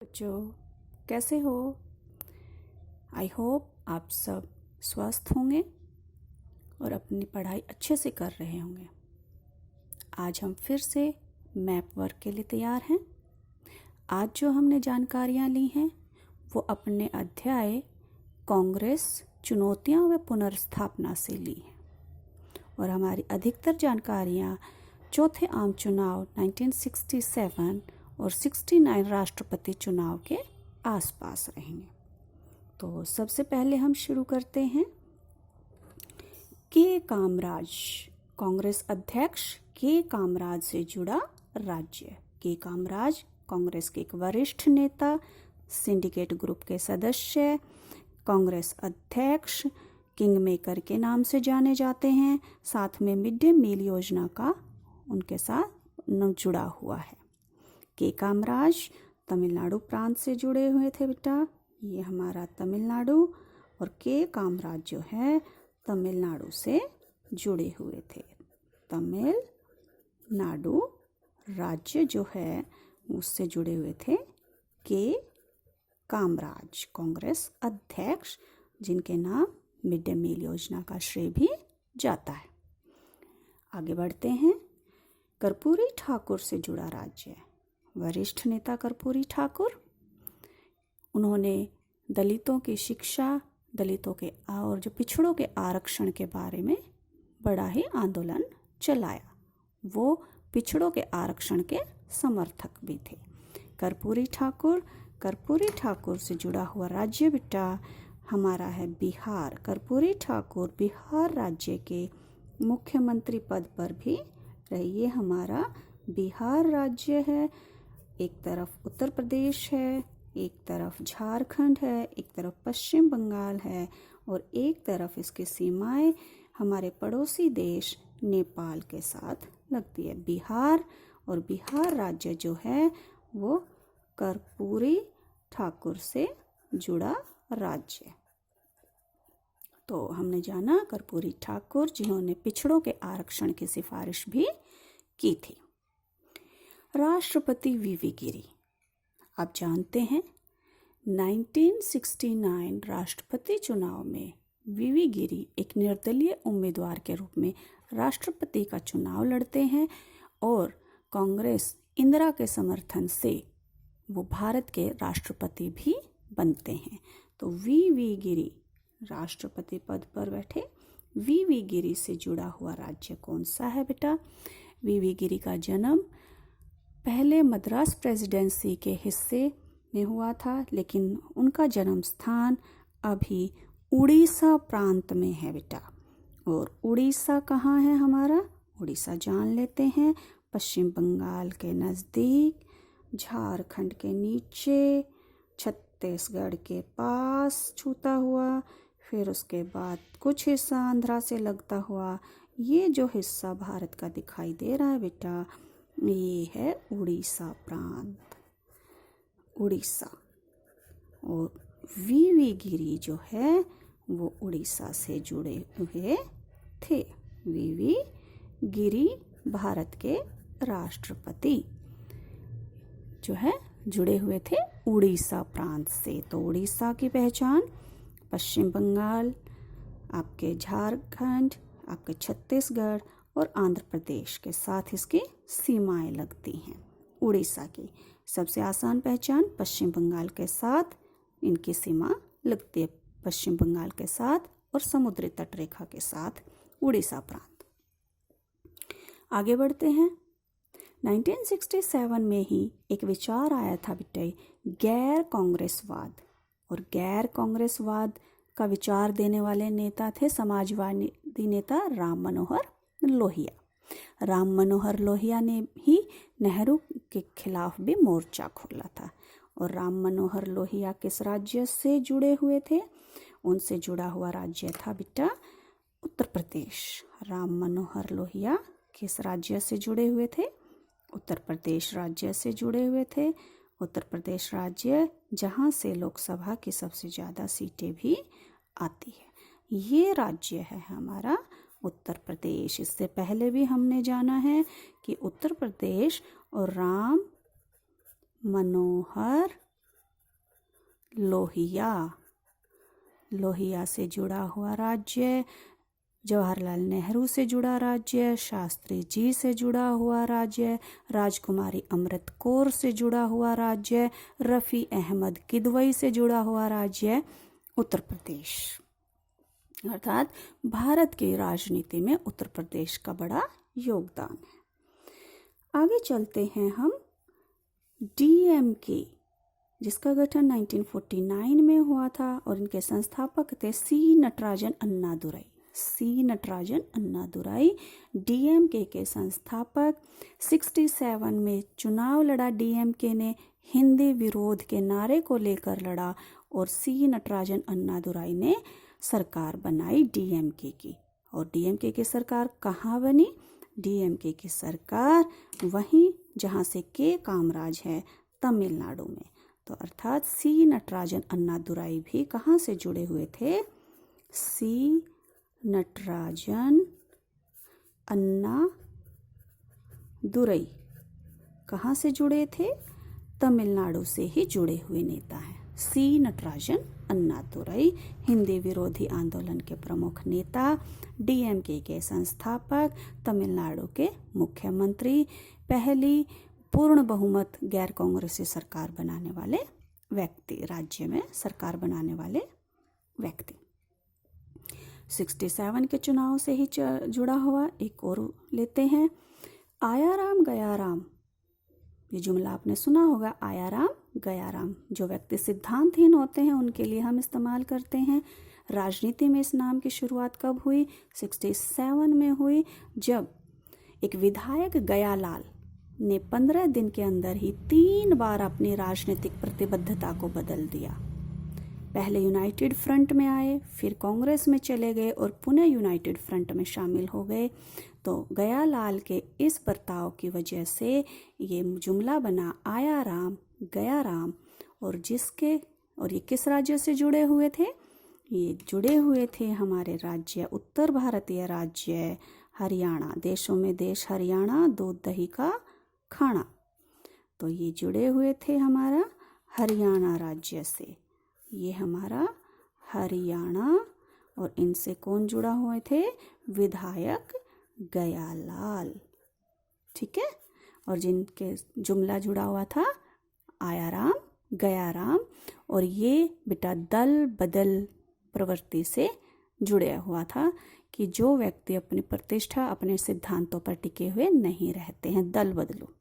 बच्चों, कैसे हो? आई होप आप सब स्वस्थ होंगे और अपनी पढ़ाई अच्छे से कर रहे होंगे। आज हम फिर से मैप वर्क के लिए तैयार हैं। आज जो हमने जानकारियाँ ली हैं वो अपने अध्याय कांग्रेस, चुनौतियाँ व पुनर्स्थापना से ली हैं और हमारी अधिकतर जानकारियाँ चौथे आम चुनाव 1967 और 69 राष्ट्रपति चुनाव के आसपास रहेंगे। तो सबसे पहले हम शुरू करते हैं। के कामराज, कांग्रेस अध्यक्ष के कामराज से जुड़ा राज्य। के कामराज कांग्रेस के एक वरिष्ठ नेता, सिंडिकेट ग्रुप के सदस्य, कांग्रेस अध्यक्ष, किंग मेकर के नाम से जाने जाते हैं। साथ में मिड डे मील योजना का उनके साथ जुड़ा हुआ है। के कामराज तमिलनाडु प्रांत से जुड़े हुए थे बेटा। ये हमारा तमिलनाडु और के कामराज जो है तमिलनाडु से जुड़े हुए थे। तमिलनाडु राज्य जो है उससे जुड़े हुए थे के कामराज, कांग्रेस अध्यक्ष, जिनके नाम मिड डे मील योजना का श्रेय भी जाता है। आगे बढ़ते हैं। कर्पूरी ठाकुर से जुड़ा राज्य। वरिष्ठ नेता कर्पूरी ठाकुर, उन्होंने दलितों की शिक्षा, दलितों के और जो पिछड़ों के आरक्षण के बारे में बड़ा ही आंदोलन चलाया। वो पिछड़ों के आरक्षण के समर्थक भी थे। कर्पूरी ठाकुर से जुड़ा हुआ राज्य बेटा हमारा है बिहार। कर्पूरी ठाकुर बिहार राज्य के मुख्यमंत्री पद पर भी रहे। ये हमारा बिहार राज्य है। एक तरफ उत्तर प्रदेश है, एक तरफ झारखंड है, एक तरफ पश्चिम बंगाल है और एक तरफ इसकी सीमाएं हमारे पड़ोसी देश नेपाल के साथ लगती है। बिहार और बिहार राज्य जो है वो कर्पूरी ठाकुर से जुड़ा राज्य। तो हमने जाना कर्पूरी ठाकुर जिन्होंने पिछड़ों के आरक्षण की सिफारिश भी की थी। राष्ट्रपति वीवी गिरी, आप जानते हैं 1969 राष्ट्रपति चुनाव में वीवी गिरी एक निर्दलीय उम्मीदवार के रूप में राष्ट्रपति का चुनाव लड़ते हैं और कांग्रेस इंदिरा के समर्थन से वो भारत के राष्ट्रपति भी बनते हैं। तो वीवी गिरी राष्ट्रपति पद पर बैठे। वीवी गिरी से जुड़ा हुआ राज्य कौन सा है बेटा? वीवी गिरी का जन्म पहले मद्रास प्रेसिडेंसी के हिस्से में हुआ था, लेकिन उनका जन्म स्थान अभी उड़ीसा प्रांत में है बेटा। और उड़ीसा कहाँ है हमारा? उड़ीसा जान लेते हैं, पश्चिम बंगाल के नज़दीक, झारखंड के नीचे, छत्तीसगढ़ के पास छूता हुआ, फिर उसके बाद कुछ हिस्सा आंध्रा से लगता हुआ। ये जो हिस्सा भारत का दिखाई दे रहा है बेटा, ये है उड़ीसा प्रांत, उड़ीसा। और वीवी गिरी जो है वो उड़ीसा से जुड़े हुए थे। वीवी गिरी भारत के राष्ट्रपति जो है जुड़े हुए थे उड़ीसा प्रांत से। तो उड़ीसा की पहचान पश्चिम बंगाल, आपके झारखंड, आपके छत्तीसगढ़ और आंध्र प्रदेश के साथ इसकी सीमाएं लगती हैं। उड़ीसा की सबसे आसान पहचान पश्चिम बंगाल के साथ इनकी सीमा लगती है। पश्चिम बंगाल के साथ और समुद्री तटरेखा के साथ उड़ीसा प्रांत। आगे बढ़ते हैं। 1967 में ही एक विचार आया था बेटे, गैर कांग्रेसवाद। और गैर कांग्रेसवाद का विचार देने वाले नेता थे समाजवादी नेता राम मनोहर लोहिया। राम मनोहर लोहिया ने ही नेहरू के खिलाफ भी मोर्चा खोला था। और राम मनोहर लोहिया किस राज्य से जुड़े हुए थे? उनसे जुड़ा हुआ राज्य था बेटा उत्तर प्रदेश। राम मनोहर लोहिया किस राज्य से जुड़े हुए थे? उत्तर प्रदेश राज्य से जुड़े हुए थे। उत्तर प्रदेश राज्य जहाँ से लोकसभा की सबसे ज़्यादा सीटें भी आती है। ये राज्य है हमारा उत्तर प्रदेश। इससे पहले भी हमने जाना है कि उत्तर प्रदेश और राम मनोहर लोहिया, लोहिया से जुड़ा हुआ राज्य, जवाहरलाल नेहरू से जुड़ा राज्य, शास्त्री जी से जुड़ा हुआ राज्य, राजकुमारी अमृत कौर से जुड़ा हुआ राज्य, रफ़ी अहमद किदवई से जुड़ा हुआ राज्य उत्तर प्रदेश। अर्थात भारत की राजनीति में उत्तर प्रदेश का बड़ा योगदान है। आगे चलते हैं हम डीएमके, जिसका गठन 1949 में हुआ था और इनके संस्थापक थे सी नटराजन अन्नादुरई। सी नटराजन अन्नादुरई डीएमके के संस्थापक। 67 में चुनाव लड़ा डीएमके ने, हिंदी विरोध के नारे को लेकर लड़ा और सी नटराजन अन्नादुरई ने सरकार बनाई डीएमके की। और डीएमके की सरकार कहाँ बनी? डीएमके की सरकार वहीं जहाँ से के कामराज है, तमिलनाडु में। तो अर्थात सी नटराजन अन्नादुरई भी कहाँ से जुड़े हुए थे? सी नटराजन अन्नादुरई कहाँ से जुड़े थे? तमिलनाडु से ही जुड़े हुए नेता हैं। सी नटराजन अन्नादुरई हिंदी विरोधी आंदोलन के प्रमुख नेता, डीएमके के संस्थापक, तमिलनाडु के मुख्यमंत्री, पहली पूर्ण बहुमत गैर कांग्रेसी सरकार बनाने वाले व्यक्ति, राज्य में सरकार बनाने वाले व्यक्ति। 67 के चुनाव से ही जुड़ा हुआ एक और लेते हैं, आया राम गया राम। ये जुमला आपने सुना होगा, आया राम गया राम। जो व्यक्ति सिद्धांतहीन होते हैं उनके लिए हम इस्तेमाल करते हैं। राजनीति में इस नाम की शुरुआत कब हुई? 67 में हुई, जब एक विधायक गयालाल ने 15 दिन के अंदर ही 3 बार अपनी राजनीतिक प्रतिबद्धता को बदल दिया। पहले यूनाइटेड फ्रंट में आए, फिर कांग्रेस में चले गए और पुनः यूनाइटेड फ्रंट में शामिल हो गए। तो गयालाल के इस बर्ताव की वजह से ये जुमला बना आया राम गया राम। और ये किस राज्य से जुड़े हुए थे? ये जुड़े हुए थे हमारे राज्य, उत्तर भारतीय राज्य हरियाणा। देशों में देश हरियाणा, दूध दही का खाना। तो ये जुड़े हुए थे हमारा हरियाणा राज्य से। ये हमारा हरियाणा, और इनसे कौन जुड़ा हुए थे? विधायक गयालाल। ठीक है। और जिनके जुमला जुड़ा हुआ था आया राम गया राम, और ये बेटा दल बदल प्रवृत्ति से जुड़े हुआ था कि जो व्यक्ति अपनी प्रतिष्ठा, अपने सिद्धांतों पर टिके हुए नहीं रहते हैं, दल बदलो।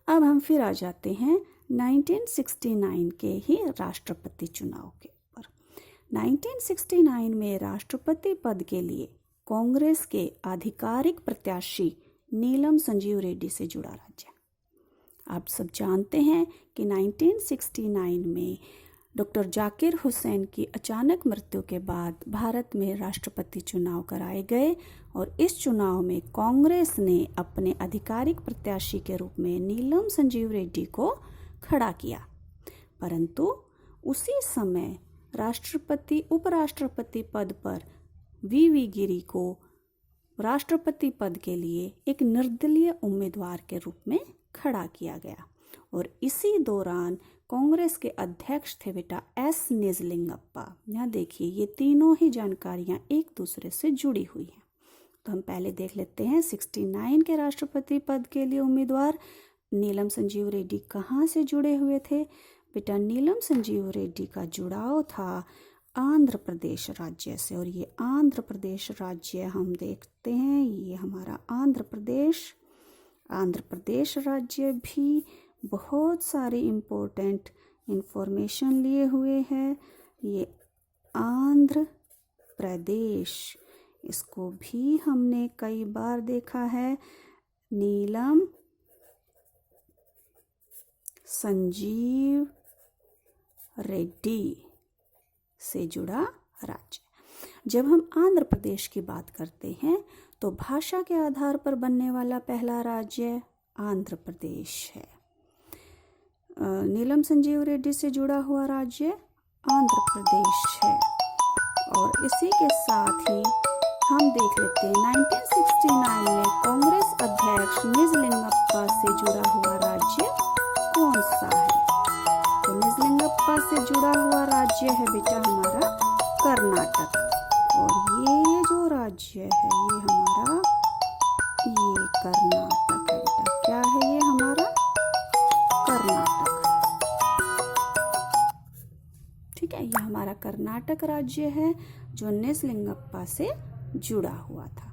अब हम फिर आ जाते हैं 1969 के ही राष्ट्रपति चुनाव के ऊपर। 1969 में राष्ट्रपति पद के लिए कांग्रेस के आधिकारिक प्रत्याशी नीलम संजीव रेड्डी से जुड़ा राज्य। आप सब जानते हैं कि 1969 में डॉक्टर जाकिर हुसैन की अचानक मृत्यु के बाद भारत में राष्ट्रपति चुनाव कराए गए और इस चुनाव में कांग्रेस ने अपने आधिकारिक प्रत्याशी के रूप में नीलम संजीव रेड्डी को खड़ा किया। परंतु उसी समय उपराष्ट्रपति पद पर वीवी गिरी को राष्ट्रपति पद के लिए एक निर्दलीय उम्मीदवार के रूप में खड़ा किया गया। और इसी दौरान कांग्रेस के अध्यक्ष थे बेटा एस निजलिंगप्पा। यहाँ देखिए, ये तीनों ही जानकारियाँ एक दूसरे से जुड़ी हुई हैं। तो हम पहले देख लेते हैं 69 के राष्ट्रपति पद के लिए उम्मीदवार नीलम संजीव रेड्डी कहाँ से जुड़े हुए थे। बेटा नीलम संजीव रेड्डी का जुड़ाव था आंध्र प्रदेश राज्य से। और ये आंध्र प्रदेश राज्य हम देखते हैं, ये हमारा आंध्र प्रदेश राज्य भी बहुत सारी इम्पोर्टेंट इंफॉर्मेशन लिए हुए है। ये आंध्र प्रदेश, इसको भी हमने कई बार देखा है। नीलम संजीव रेड्डी से जुड़ा राज्य। जब हम आंध्र प्रदेश की बात करते हैं तो भाषा के आधार पर बनने वाला पहला राज्य आंध्र प्रदेश है। नीलम संजीव रेड्डी से जुड़ा हुआ राज्य आंध्र प्रदेश है। और इसी के साथ ही हम देख लेते हैं 1969 में कांग्रेस अध्यक्ष निजलिंगप्पा से जुड़ा हुआ राज्य कौन सा है। तो निजलिंगप्पा से जुड़ा हुआ राज्य है बेटा हमारा कर्नाटक। और ये जो राज्य है ये हमारा ये कर्नाटक है बेटा। क्या है ये हमारा कर्नाटक। ठीक है, ये हमारा कर्नाटक राज्य है जो निजलिंगप्पा से जुड़ा हुआ था।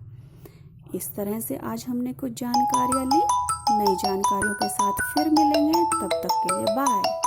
इस तरह से आज हमने कुछ जानकारियां ली। नई जानकारियों के साथ फिर मिलेंगे, तब तक के लिए बाय।